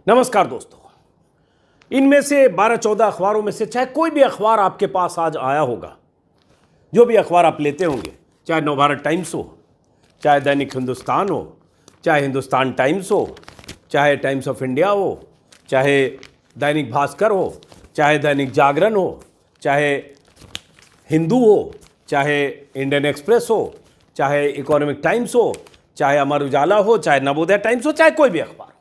नमस्कार दोस्तों। इनमें से 12-14 अखबारों में से चाहे कोई भी अखबार आपके पास आज आया होगा, जो भी अखबार आप लेते होंगे, चाहे नवभारत टाइम्स हो, चाहे दैनिक हिंदुस्तान हो, चाहे हिंदुस्तान टाइम्स हो, चाहे टाइम्स ऑफ इंडिया हो, चाहे दैनिक भास्कर हो, चाहे दैनिक जागरण हो, चाहे हिंदू हो, चाहे इंडियन एक्सप्रेस हो, चाहे इकोनॉमिक टाइम्स हो, चाहे अमर उजाला हो, चाहे नवोदय टाइम्स हो, चाहे कोई भी अखबार हो,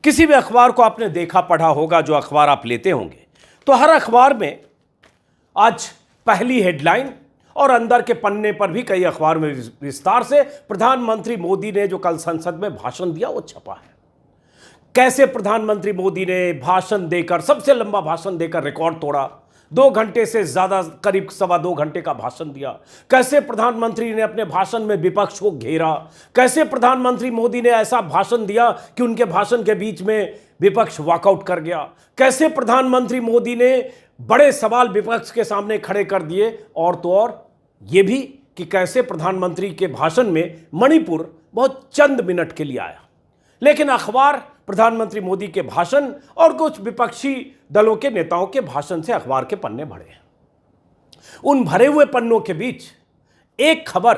किसी भी अखबार को आपने देखा पढ़ा होगा, जो अखबार आप लेते होंगे, तो हर अखबार में आज पहली हेडलाइन और अंदर के पन्ने पर भी कई अखबार में विस्तार से प्रधानमंत्री मोदी ने जो कल संसद में भाषण दिया वो छपा है। कैसे प्रधानमंत्री मोदी ने भाषण देकर, सबसे लंबा भाषण देकर रिकॉर्ड तोड़ा, 2 घंटे से ज्यादा, करीब 2.25 घंटे का भाषण दिया। कैसे प्रधानमंत्री ने अपने भाषण में विपक्ष को घेरा, कैसे प्रधानमंत्री मोदी ने ऐसा भाषण दिया कि उनके भाषण के बीच में विपक्ष वॉकआउट कर गया। कैसे प्रधानमंत्री मोदी ने बड़े सवाल विपक्ष के सामने खड़े कर दिए, और तो और ये भी कि कैसे प्रधानमंत्री के भाषण में मणिपुर बहुत चंद मिनट के लिए आया, लेकिन अखबार प्रधानमंत्री मोदी के भाषण और कुछ विपक्षी दलों के नेताओं के भाषण से अखबार के पन्ने भरे हैं। उन भरे हुए पन्नों के बीच एक खबर,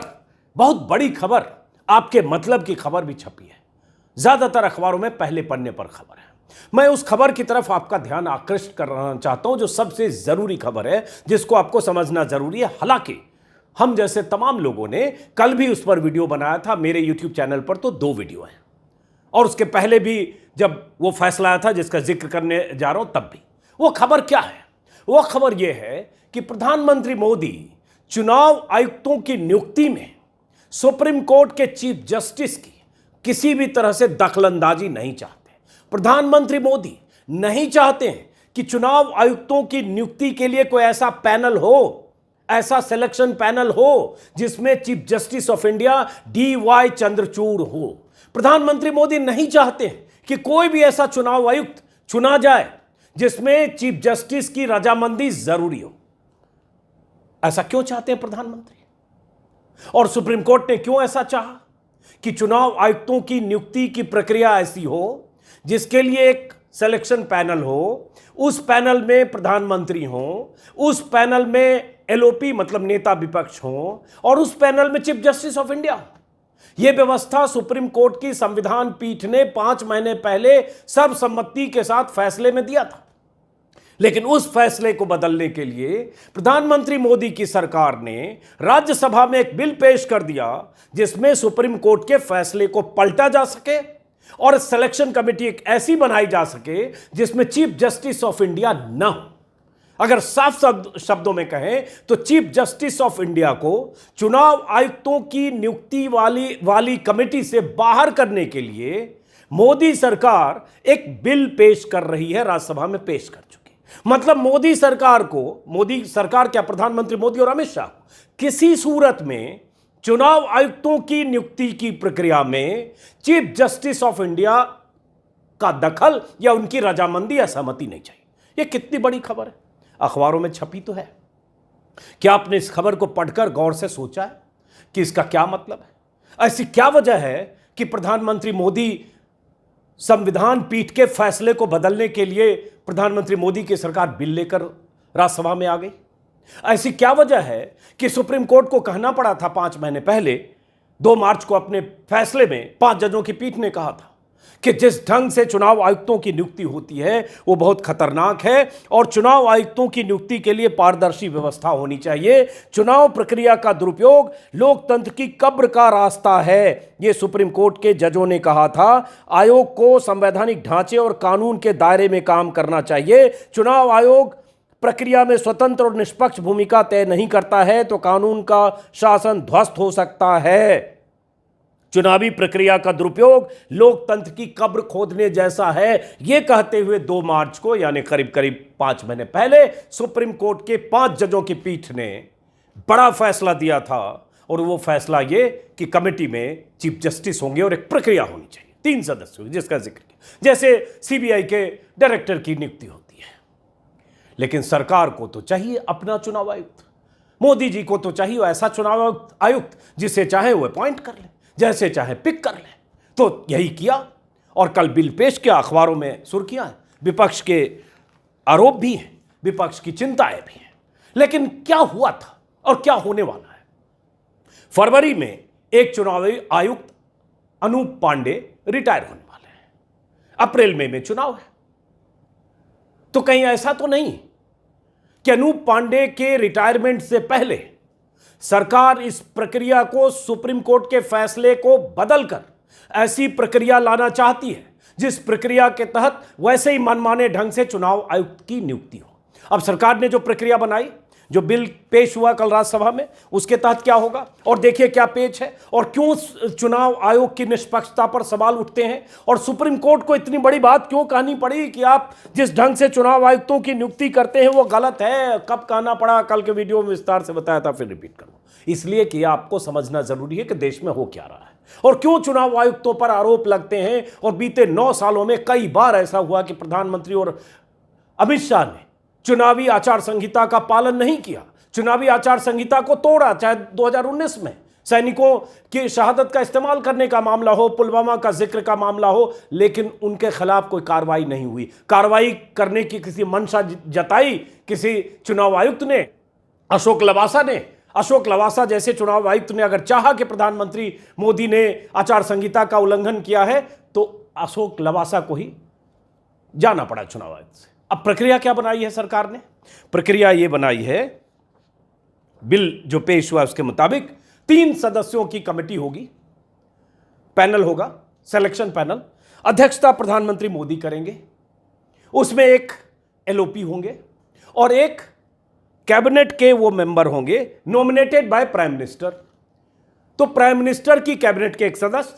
बहुत बड़ी खबर, आपके मतलब की खबर भी छपी है। ज्यादातर अखबारों में पहले पन्ने पर खबर है। मैं उस खबर की तरफ आपका ध्यान आकृष्ट करना चाहता हूं, जो सबसे जरूरी खबर है, जिसको आपको समझना जरूरी है। हालांकि हम जैसे तमाम लोगों ने कल भी उस पर वीडियो बनाया था, मेरे यूट्यूब चैनल पर तो 2 वीडियो हैं, और उसके पहले भी जब वो फैसला आया था जिसका जिक्र करने जा रहा हूं तब भी। वो खबर क्या है? वो खबर यह है कि प्रधानमंत्री मोदी चुनाव आयुक्तों की नियुक्ति में सुप्रीम कोर्ट के चीफ जस्टिस की किसी भी तरह से दखलंदाजी नहीं चाहते। प्रधानमंत्री मोदी नहीं चाहते हैं कि चुनाव आयुक्तों की नियुक्ति के लिए कोई ऐसा पैनल हो, ऐसा सिलेक्शन पैनल हो जिसमें chief justice of India DY Chandrachud हो। प्रधानमंत्री मोदी नहीं चाहते कि कोई भी ऐसा चुनाव आयुक्त चुना जाए जिसमें चीफ जस्टिस की रजामंदी जरूरी हो। ऐसा क्यों चाहते हैं प्रधानमंत्री? और सुप्रीम कोर्ट ने क्यों ऐसा चाहा कि चुनाव आयुक्तों की नियुक्ति की प्रक्रिया ऐसी हो जिसके लिए एक सिलेक्शन पैनल हो, उस पैनल में प्रधानमंत्री हो, उस पैनल में LOP मतलब नेता विपक्ष हो, और उस पैनल में चीफ जस्टिस ऑफ इंडिया हो। यह व्यवस्था सुप्रीम कोर्ट की संविधान पीठ ने 5 महीने पहले सर्वसम्मति के साथ फैसले में दिया था, लेकिन उस फैसले को बदलने के लिए प्रधानमंत्री मोदी की सरकार ने राज्यसभा में एक बिल पेश कर दिया जिसमें सुप्रीम कोर्ट के फैसले को पलटा जा सके और सिलेक्शन कमेटी एक ऐसी बनाई जा सके जिसमें चीफ जस्टिस ऑफ इंडिया न हो। अगर साफ शब्दों में कहें तो चीफ जस्टिस ऑफ इंडिया को चुनाव आयुक्तों की नियुक्ति वाली कमेटी से बाहर करने के लिए मोदी सरकार एक बिल पेश कर रही है, राज्यसभा में पेश कर चुकी। मतलब मोदी सरकार क्या, प्रधानमंत्री मोदी और अमित शाह किसी सूरत में चुनाव आयुक्तों की नियुक्ति की प्रक्रिया में चीफ जस्टिस ऑफ इंडिया का दखल या उनकी रजामंदी या सहमति नहीं चाहिए। यह कितनी बड़ी खबर है, अखबारों में छपी तो है। क्या आपने इस खबर को पढ़कर गौर से सोचा है कि इसका क्या मतलब है? ऐसी क्या वजह है कि प्रधानमंत्री मोदी संविधान पीठ के फैसले को बदलने के लिए प्रधानमंत्री मोदी की सरकार बिल लेकर राज्यसभा में आ गई? ऐसी क्या वजह है कि सुप्रीम कोर्ट को कहना पड़ा था 5 महीने पहले, 2 मार्च को अपने फैसले में 5 जजों की पीठ ने कहा था कि जिस ढंग से चुनाव आयुक्तों की नियुक्ति होती है वो बहुत खतरनाक है, और चुनाव आयुक्तों की नियुक्ति के लिए पारदर्शी व्यवस्था होनी चाहिए। चुनाव प्रक्रिया का दुरुपयोग लोकतंत्र की कब्र का रास्ता है, ये सुप्रीम कोर्ट के जजों ने कहा था। आयोग को संवैधानिक ढांचे और कानून के दायरे में काम करना चाहिए। चुनाव आयोग प्रक्रिया में स्वतंत्र और निष्पक्ष भूमिका तय नहीं करता है तो कानून का शासन ध्वस्त हो सकता है। चुनावी प्रक्रिया का दुरुपयोग लोकतंत्र की कब्र खोदने जैसा है। यह कहते हुए 2 मार्च को, यानी करीब करीब 5 महीने पहले, सुप्रीम कोर्ट के 5 जजों की पीठ ने बड़ा फैसला दिया था, और वो फैसला ये कि कमेटी में चीफ जस्टिस होंगे और एक प्रक्रिया होनी चाहिए 3 सदस्यों की, जिसका जिक्र किया, जैसे CBI के डायरेक्टर की नियुक्ति होती है। लेकिन सरकार को तो चाहिए अपना चुनाव आयुक्त, मोदी जी को तो चाहिए ऐसा चुनाव आयुक्त जिसे चाहे वो अपॉइंट कर ले, जैसे चाहे पिक कर ले। तो यही किया, और कल बिल पेश किया, अखबारों में सुर्खियां हैं, विपक्ष के आरोप भी हैं, विपक्ष की चिंताएं भी हैं। लेकिन क्या हुआ था और क्या होने वाला है? फरवरी में एक चुनावी आयुक्त अनूप पांडे रिटायर होने वाले हैं, अप्रैल मई में चुनाव है। तो कहीं ऐसा तो नहीं कि अनूप पांडे के रिटायरमेंट से पहले सरकार इस प्रक्रिया को, सुप्रीम कोर्ट के फैसले को बदलकर ऐसी प्रक्रिया लाना चाहती है जिस प्रक्रिया के तहत वैसे ही मनमाने ढंग से चुनाव आयुक्त की नियुक्ति हो? अब सरकार ने जो प्रक्रिया बनाई, जो बिल पेश हुआ कल राज्यसभा में, उसके तहत क्या होगा और देखिए क्या पेच है और क्यों चुनाव आयोग की निष्पक्षता पर सवाल उठते हैं और सुप्रीम कोर्ट को इतनी बड़ी बात क्यों कहनी पड़ी कि आप जिस ढंग से चुनाव आयुक्तों की नियुक्ति करते हैं वो गलत है। कब कहना पड़ा, कल के वीडियो में विस्तार से बताया था, फिर रिपीट करूं, इसलिए कि आपको समझना जरूरी है कि देश में हो क्या रहा है और क्यों चुनाव आयुक्तों पर आरोप लगते हैं। और बीते 9 सालों में कई बार ऐसा हुआ कि प्रधानमंत्री और अमित शाह ने चुनावी आचार संहिता का पालन नहीं किया, चुनावी आचार संहिता को तोड़ा, चाहे 2019 में सैनिकों की शहादत का इस्तेमाल करने का मामला हो, पुलवामा का जिक्र का मामला हो, लेकिन उनके खिलाफ कोई कार्रवाई नहीं हुई। कार्रवाई करने की किसी मंशा जताई किसी चुनाव आयुक्त ने, अशोक लवासा ने? अशोक लवासा जैसे चुनाव आयुक्त ने अगर चाहा कि प्रधानमंत्री मोदी ने आचार संहिता का उल्लंघन किया है तो अशोक लवासा को ही जाना पड़ा चुनाव आयुक्त से। अब प्रक्रिया क्या बनाई है सरकार ने? प्रक्रिया यह बनाई है, बिल जो पेश हुआ उसके मुताबिक 3 सदस्यों की कमेटी होगी, पैनल होगा, सिलेक्शन पैनल, अध्यक्षता प्रधानमंत्री मोदी करेंगे, उसमें एक एलओपी होंगे और एक कैबिनेट के वो मेंबर होंगे नॉमिनेटेड बाय प्राइम मिनिस्टर। तो प्राइम मिनिस्टर की कैबिनेट के एक सदस्य,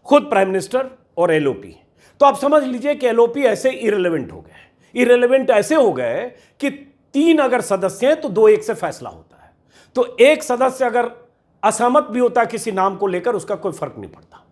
खुद प्राइम मिनिस्टर और एलओपी। तो आप समझ लीजिए कि एलओपी ऐसे इररिलेवेंट हो गए, इररिलेवेंट ऐसे हो गए कि 3 अगर सदस्य हैं तो 2-1 से फैसला होता है। तो एक सदस्य अगर असहमत भी होता किसी नाम को लेकर, उसका कोई फर्क नहीं पड़ता।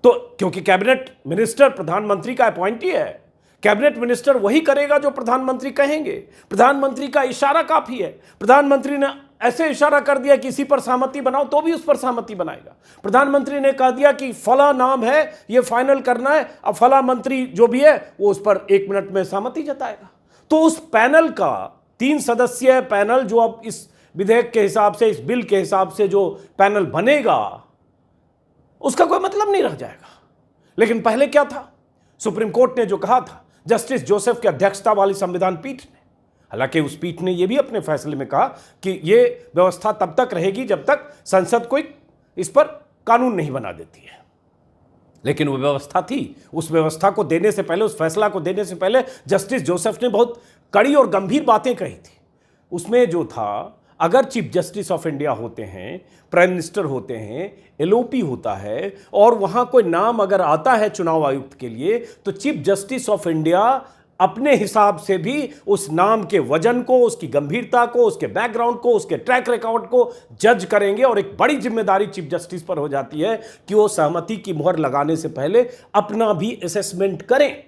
तो क्योंकि कैबिनेट मिनिस्टर प्रधानमंत्री का अपॉइंटी है, कैबिनेट मिनिस्टर वही करेगा जो प्रधानमंत्री कहेंगे, प्रधानमंत्री का इशारा काफी है। प्रधानमंत्री ने ऐसे इशारा कर दिया कि इसी पर सहमति बनाओ तो भी उस पर सहमति बनाएगा। प्रधानमंत्री ने कह दिया कि फला नाम है, ये फाइनल करना है, अब फला मंत्री जो भी है वो उस पर 1 मिनट में सहमति जताएगा। तो उस पैनल का 3 सदस्यीय पैनल जो अब इस विधेयक के हिसाब से, इस बिल के हिसाब से जो पैनल बनेगा, उसका कोई मतलब नहीं रह जाएगा। लेकिन पहले क्या था? सुप्रीम कोर्ट ने जो कहा था, जस्टिस जोसेफ की अध्यक्षता वाली संविधान पीठ ने, हालांकि उस पीठ ने यह भी अपने फैसले में कहा कि यह व्यवस्था तब तक रहेगी जब तक संसद कोई इस पर कानून नहीं बना देती है। लेकिन वो व्यवस्था थी, उस व्यवस्था को देने से पहले, उस फैसला को देने से पहले जस्टिस जोसेफ ने बहुत कड़ी और गंभीर बातें कही थी। उसमें जो था, अगर चीफ जस्टिस ऑफ इंडिया होते हैं, प्राइम मिनिस्टर होते हैं, एलओपी होता है और वहां कोई नाम अगर आता है चुनाव आयुक्त के लिए, तो चीफ जस्टिस ऑफ इंडिया अपने हिसाब से भी उस नाम के वजन को, उसकी गंभीरता को, उसके बैकग्राउंड को, उसके ट्रैक रिकॉर्ड को जज करेंगे। और एक बड़ी जिम्मेदारी चीफ जस्टिस पर हो जाती है कि वो सहमति की मुहर लगाने से पहले अपना भी असेसमेंट करें।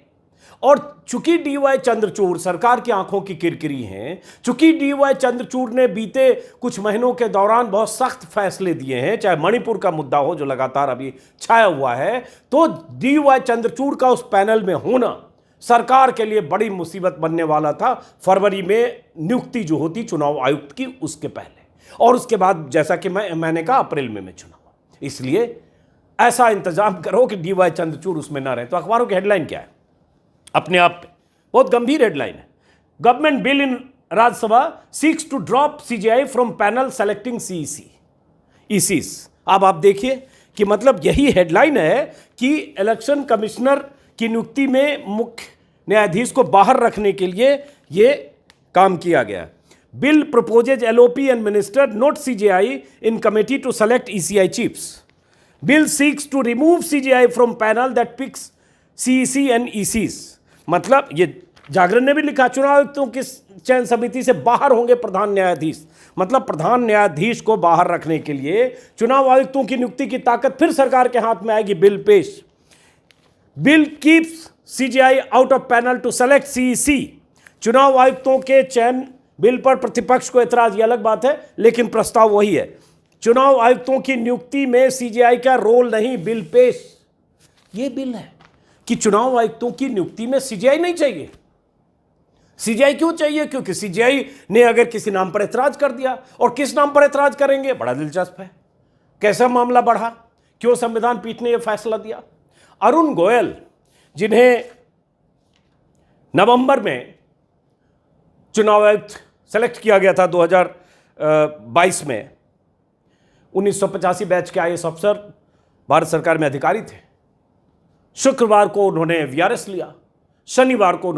और चूंकि डीवाई चंद्रचूड़ सरकार की आंखों की किरकिरी हैं, चूंकि डीवाई चंद्रचूड़ ने बीते कुछ महीनों के दौरान बहुत सख्त फैसले दिए हैं, चाहे मणिपुर का मुद्दा हो जो लगातार अभी छाया हुआ है, तो डीवाई चंद्रचूड़ का उस पैनल में होना सरकार के लिए बड़ी मुसीबत बनने वाला था। फरवरी में नियुक्ति जो होती चुनाव आयुक्त की, उसके पहले और उसके बाद, जैसा कि मैंने कहा, अप्रैल में चुनाव। इसलिए ऐसा इंतजाम करो कि डीवाई चंद्रचूड़ उसमें ना रहे। तो अखबारों की हेडलाइन क्या है? अपने आप में बहुत गंभीर हेडलाइन है। Government bill in Rajya Sabha seeks to drop CGI from panel selecting ISIS. अब आप देखिए कि मतलब यही हेडलाइन है कि इलेक्शन कमिश्नर की नियुक्ति में मुख्य न्यायाधीश को बाहर रखने के लिए यह काम किया गया। Bill proposes LoP and minister not CJI in committee to select ECI chiefs. Bill seeks to remove CJI from panel that picks CEC and ECs. मतलब ये जागरण ने भी लिखा, चुनाव आयुक्तों की चयन समिति से बाहर होंगे प्रधान न्यायाधीश। मतलब प्रधान न्यायाधीश को बाहर रखने के लिए चुनाव आयुक्तों की नियुक्ति की ताकत फिर सरकार के हाथ में आएगी। बिल पेश, bill keeps CJI out of panel to select CEC. चुनाव आयुक्तों के चयन बिल पर प्रतिपक्ष को एतराज, ये अलग बात है, लेकिन प्रस्ताव वही है। चुनाव आयुक्तों की नियुक्ति में सीजीआई का रोल नहीं, बिल पेश। ये बिल है कि चुनाव आयुक्तों की नियुक्ति में सीजीआई नहीं चाहिए। सीजीआई क्यों चाहिए? क्योंकि सीजीआई ने अगर किसी नाम पर ऐतराज कर दिया, और किस नाम पर ऐतराज करेंगे, बड़ा दिलचस्प है। कैसा मामला बढ़ा, क्यों संविधान पीठ ने यह फैसला दिया? अरुण गोयल, जिन्हें नवंबर में चुनाव आयुक्त सेलेक्ट किया गया था 2022 में, 1985 बैच के आईएएस अफसर, भारत सरकार में अधिकारी थे। शुक्रवार को उन्होंने वीआरएस लिया, शनिवार को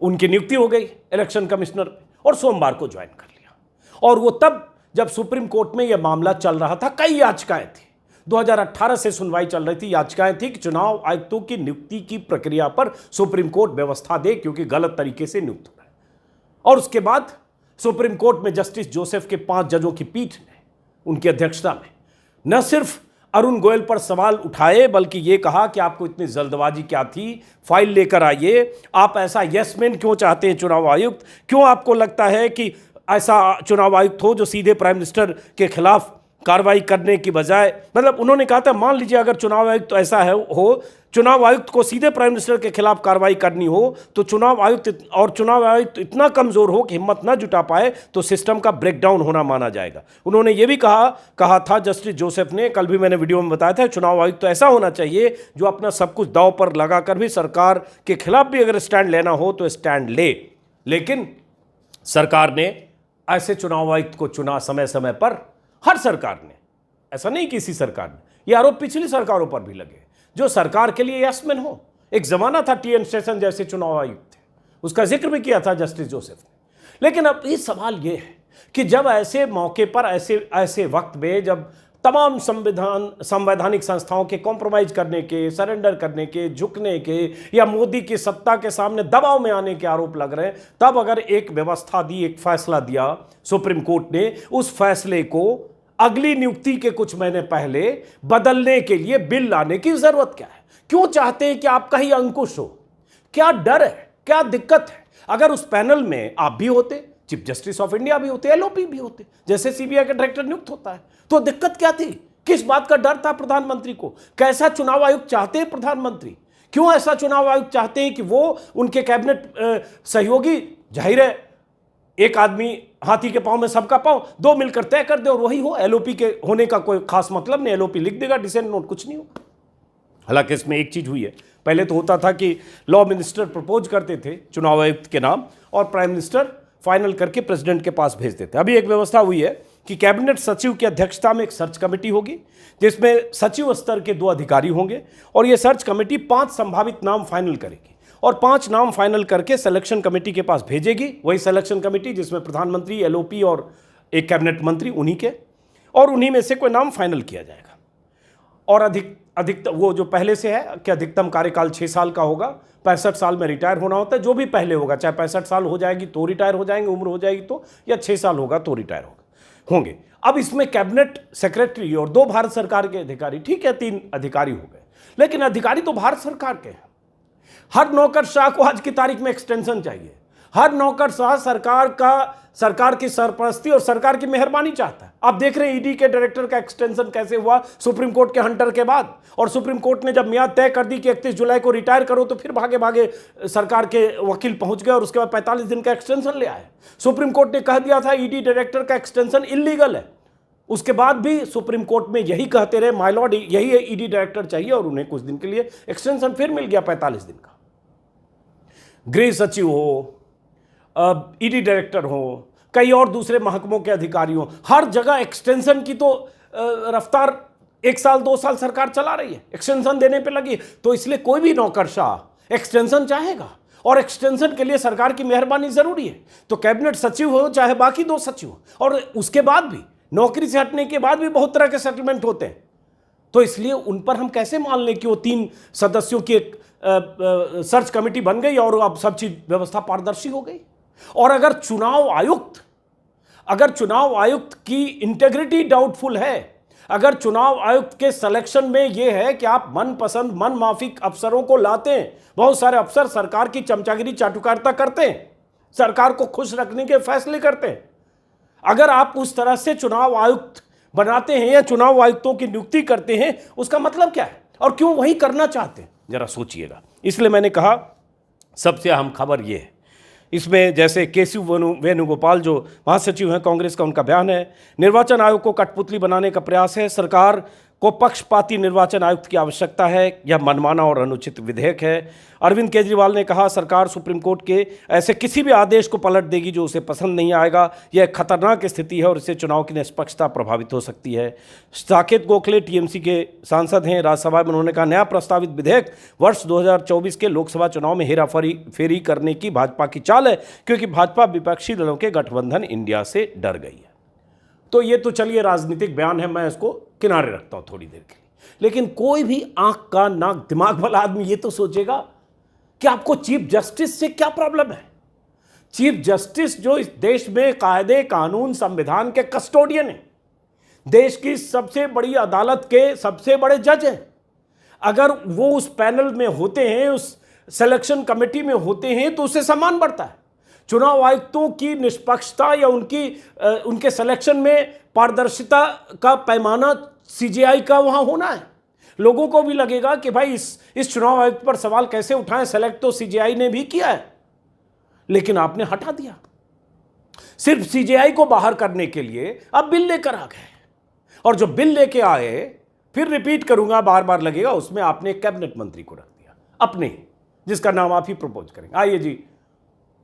उनकी नियुक्ति हो गई इलेक्शन कमिश्नर, और सोमवार को ज्वाइन कर लिया। और वो तब जब सुप्रीम कोर्ट में यह मामला चल रहा था, कई याचिकाएं थी, 2018 से सुनवाई चल रही थी, याचिकाएं थी कि चुनाव आयुक्तों की नियुक्ति की प्रक्रिया पर सुप्रीम कोर्ट व्यवस्था दे, क्योंकि गलत तरीके से नियुक्त हो रहा है। और उसके बाद सुप्रीम कोर्ट में जस्टिस जोसेफ के 5 जजों की पीठ ने, उनकी अध्यक्षता में, न सिर्फ अरुण गोयल पर सवाल उठाए, बल्कि यह कहा कि आपको इतनी जल्दबाजी क्या थी, फाइल लेकर आइए, आप ऐसा यस मैन क्यों चाहते हैं चुनाव आयुक्त, क्यों आपको लगता है कि ऐसा चुनाव आयुक्त हो जो सीधे प्राइम मिनिस्टर के खिलाफ कार्रवाई करने की बजाय, मतलब उन्होंने कहा था, मान लीजिए अगर चुनाव आयुक्त तो ऐसा हो, चुनाव आयुक्त को सीधे प्राइम मिनिस्टर के खिलाफ कार्रवाई करनी हो, तो चुनाव आयुक्त इतना कमजोर हो कि हिम्मत ना जुटा पाए, तो सिस्टम का ब्रेकडाउन होना माना जाएगा। उन्होंने ये भी कहा था जस्टिस जोसेफ ने, कल भी मैंने वीडियो में बताया था, चुनाव आयुक्त तो ऐसा होना चाहिए जो अपना सब कुछ दांव पर लगाकर भी सरकार के खिलाफ भी अगर स्टैंड लेना हो तो स्टैंड ले। लेकिन सरकार ने ऐसे चुनाव आयुक्त को चुना समय समय पर, हर सरकार ने, ऐसा नहीं किसी सरकार ने, यह आरोप पिछली सरकारों पर भी लगे, जो सरकार के लिए यसमैन हो। एक जमाना था टीएन शेषन जैसे चुनाव आयुक्त थे, उसका जिक्र भी किया था जस्टिस जोसेफ ने। लेकिन अब ये सवाल ये है कि जब ऐसे मौके पर, ऐसे वक्त में, जब तमाम संवैधानिक संस्थाओं के कॉम्प्रोमाइज करने के, सरेंडर करने के, झुकने के, या मोदी की सत्ता के सामने दबाव में आने के आरोप लग रहे हैं, तब अगर एक व्यवस्था दी, एक फैसला दिया सुप्रीम कोर्ट ने, उस फैसले को अगली नियुक्ति के कुछ महीने पहले बदलने के लिए बिल लाने की जरूरत क्या है? क्यों चाहते हैं कि आपका ही अंकुश हो? क्या डर है, क्या दिक्कत है? अगर उस पैनल में आप भी होते, चीफ जस्टिस ऑफ इंडिया भी होते, एलओपी भी होते, जैसे सीबीआई का डायरेक्टर नियुक्त होता है, तो दिक्कत क्या थी? किस बात का डर था प्रधानमंत्री को? कैसा चुनाव आयुक्त चाहते हैं प्रधानमंत्री? क्यों ऐसा चुनाव आयुक्त चाहते हैं कि वो, उनके कैबिनेट सहयोगी, जाहिर है एक आदमी हाथी के पांव में सबका पांव, 2 मिलकर तय कर दे और वही हो। एलओपी के होने का कोई खास मतलब नहीं, एलओपी लिख देगा, डिसेंट नोट, कुछ नहीं होगा। हालांकि इसमें एक चीज हुई है, पहले तो होता था कि लॉ मिनिस्टर प्रपोज करते थे चुनाव आयुक्त के नाम, और प्राइम मिनिस्टर फाइनल करके प्रेसिडेंट के पास भेजते थे। अभी एक व्यवस्था हुई है कि कैबिनेट सचिव की अध्यक्षता में एक सर्च कमेटी होगी, जिसमें सचिव स्तर के 2 अधिकारी होंगे, और यह सर्च कमेटी 5 संभावित नाम फाइनल करेगी, और 5 नाम फाइनल करके सिलेक्शन कमेटी के पास भेजेगी। वही सिलेक्शन कमेटी जिसमें प्रधानमंत्री, एलओपी और एक कैबिनेट मंत्री, उन्हीं के, और उन्हीं में से कोई नाम फाइनल किया जाएगा। और अधिकतम वो जो पहले से है कि अधिकतम कार्यकाल 6 साल का होगा, 65 साल में रिटायर होना होता है, जो भी पहले होगा, चाहे 65 साल हो जाएगी तो रिटायर हो जाएंगे, उम्र हो जाएगी तो, या 6 साल होगा तो रिटायर होंगे। अब इसमें कैबिनेट सेक्रेटरी और 2 भारत सरकार के अधिकारी, ठीक है 3 अधिकारी हो गए, लेकिन अधिकारी तो भारत सरकार के हैं। हर नौकरशाह को आज की तारीख में एक्सटेंशन चाहिए। हर नौकरशाह सरकार की सरपरस्ती और सरकार की मेहरबानी चाहता है। आप देख रहे हैं ईडी के डायरेक्टर का एक्सटेंशन कैसे हुआ सुप्रीम कोर्ट के हंटर के बाद, और सुप्रीम कोर्ट ने जब मियाद तय कर दी कि 31 जुलाई को रिटायर करो, तो फिर भागे भागे सरकार के वकील पहुंच गए और उसके बाद 45 दिन का एक्सटेंशन ले आए। सुप्रीम कोर्ट ने कह दिया था ईडी डायरेक्टर का एक्सटेंशन इलीगल है, उसके बाद भी सुप्रीम कोर्ट में यही कहते रहे, माय लॉर्ड यही ईडी डायरेक्टर चाहिए, और उन्हें कुछ दिन के लिए एक्सटेंशन फिर मिल गया 45 दिन का। गृह सचिव हो, ईडी डायरेक्टर हो, कई और दूसरे महकमों के अधिकारी हो, हर जगह एक्सटेंशन की तो रफ्तार 1 साल 2 साल सरकार चला रही है, एक्सटेंशन देने पे लगी। तो इसलिए कोई भी नौकरशाह एक्सटेंशन चाहेगा, और एक्सटेंशन के लिए सरकार की मेहरबानी जरूरी है। तो कैबिनेट सचिव हो चाहे बाकी 2 सचिव हो, और उसके बाद भी नौकरी से हटने के बाद भी बहुत तरह के सेटलमेंट होते हैं। तो इसलिए उन पर हम कैसे मान लें कि वो 3 सदस्यों की एक सर्च कमेटी बन गई और अब सब चीज व्यवस्था पारदर्शी हो गई। और अगर चुनाव आयुक्त की इंटेग्रिटी डाउटफुल है, अगर चुनाव आयुक्त के सिलेक्शन में यह है कि आप मनपसंद मनमाफिक अफसरों को लाते हैं, बहुत सारे अफसर सरकार की चमचागिरी चाटुकारिता करते हैं, सरकार को खुश रखने के फैसले करते हैं, अगर आप उस तरह से चुनाव आयुक्त बनाते हैं या चुनाव आयुक्तों की नियुक्ति करते हैं, उसका मतलब क्या है? और क्यों वही करना चाहते हैं, जरा सोचिएगा। इसलिए मैंने कहा सबसे अहम खबर ये है। इसमें जैसे केसी वेणुगोपाल जो महासचिव हैं कांग्रेस का, उनका बयान है, निर्वाचन आयोग को कठपुतली बनाने का प्रयास है, सरकार को पक्षपाती निर्वाचन आयुक्त की आवश्यकता है, यह मनमाना और अनुचित विधेयक है। अरविंद केजरीवाल ने कहा सरकार सुप्रीम कोर्ट के ऐसे किसी भी आदेश को पलट देगी जो उसे पसंद नहीं आएगा, यह एक खतरनाक स्थिति है और इससे चुनाव की निष्पक्षता प्रभावित हो सकती है। साकेत गोखले टीएमसी के सांसद हैं, राज्यसभा में उन्होंने कहा नया प्रस्तावित विधेयक वर्ष 2024 के लोकसभा चुनाव में हेराफेरी करने की भाजपा की चाल है, क्योंकि भाजपा विपक्षी दलों के गठबंधन इंडिया से डर गई है। तो ये तो चलिए राजनीतिक बयान है, मैं इसको किनारे रखता हूं थोड़ी देर के लिए। लेकिन कोई भी आंख का नाक दिमाग वाला आदमी ये तो सोचेगा कि आपको चीफ जस्टिस से क्या प्रॉब्लम है। चीफ जस्टिस जो इस देश में कायदे कानून संविधान के कस्टोडियन हैं, देश की सबसे बड़ी अदालत के सबसे बड़े जज हैं, अगर वो उस पैनल में होते हैं, उस सिलेक्शन कमेटी में होते हैं, तो उससे सम्मान बढ़ता है। चुनाव आयुक्तों की निष्पक्षता या उनके सिलेक्शन में पारदर्शिता का पैमाना सीजेआई का वहां होना है। लोगों को भी लगेगा कि भाई इस चुनाव आयुक्त पर सवाल कैसे उठाएं, सेलेक्ट तो सीजेआई ने भी किया है, लेकिन आपने हटा दिया। सिर्फ सीजेआई को बाहर करने के लिए अब बिल लेकर आ गए, और जो बिल लेके आए, फिर रिपीट करूंगा, बार बार लगेगा, उसमें आपने कैबिनेट मंत्री को रख दिया अपने, जिसका नाम आप ही प्रपोज करेंगे। आइए जी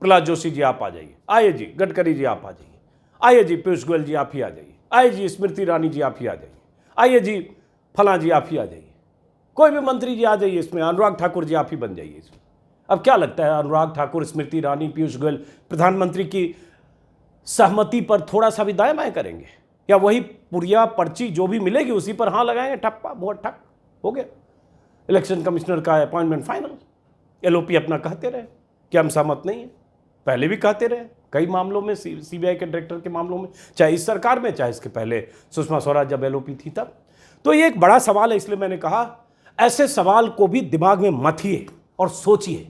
प्रहलाद जोशी जी आप आ जाइए, आइए जी गडकरी जी आप आ जाइए, आइए जी पीयूष गोयल जी आप ही आ जाइए, आइए जी स्मृति ईरानी जी आप ही आ जाइए, आइए जी फलां जी आप ही आ जाइए, कोई भी मंत्री जी आ जाइए, इसमें अनुराग ठाकुर जी आप ही बन जाइए इसमें। अब क्या लगता है अनुराग ठाकुर, स्मृति ईरानी, पीयूष गोयल प्रधानमंत्री की सहमति पर थोड़ा सा भी दाएं बाएं करेंगे, या वही पुड़िया पर्ची जो भी मिलेगी उसी पर हाँ लगाएंगे, ठप्पा बहुत ठक हो गया, इलेक्शन कमिश्नर का अपॉइंटमेंट फाइनल। एलओपी अपना कहते रहे कि हम सहमत नहीं है, पहले भी कहते रहे कई मामलों में, सीबीआई के डायरेक्टर के मामलों में, चाहे इस सरकार में, चाहे इसके पहले सुषमा स्वराज जब एलओपी थी तब। तो ये एक बड़ा सवाल है, इसलिए मैंने कहा ऐसे सवाल को भी दिमाग में मथिए और सोचिए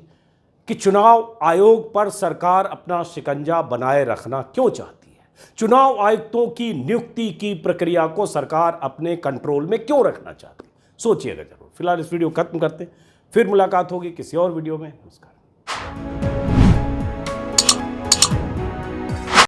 कि चुनाव आयोग पर सरकार अपना शिकंजा बनाए रखना क्यों चाहती है, चुनाव आयुक्तों की नियुक्ति की प्रक्रिया को सरकार अपने कंट्रोल में क्यों रखना चाहती है, सोचिएगा जरूर। फिलहाल इस वीडियो खत्म करते हैं, फिर मुलाकात होगी किसी और वीडियो में। नमस्कार।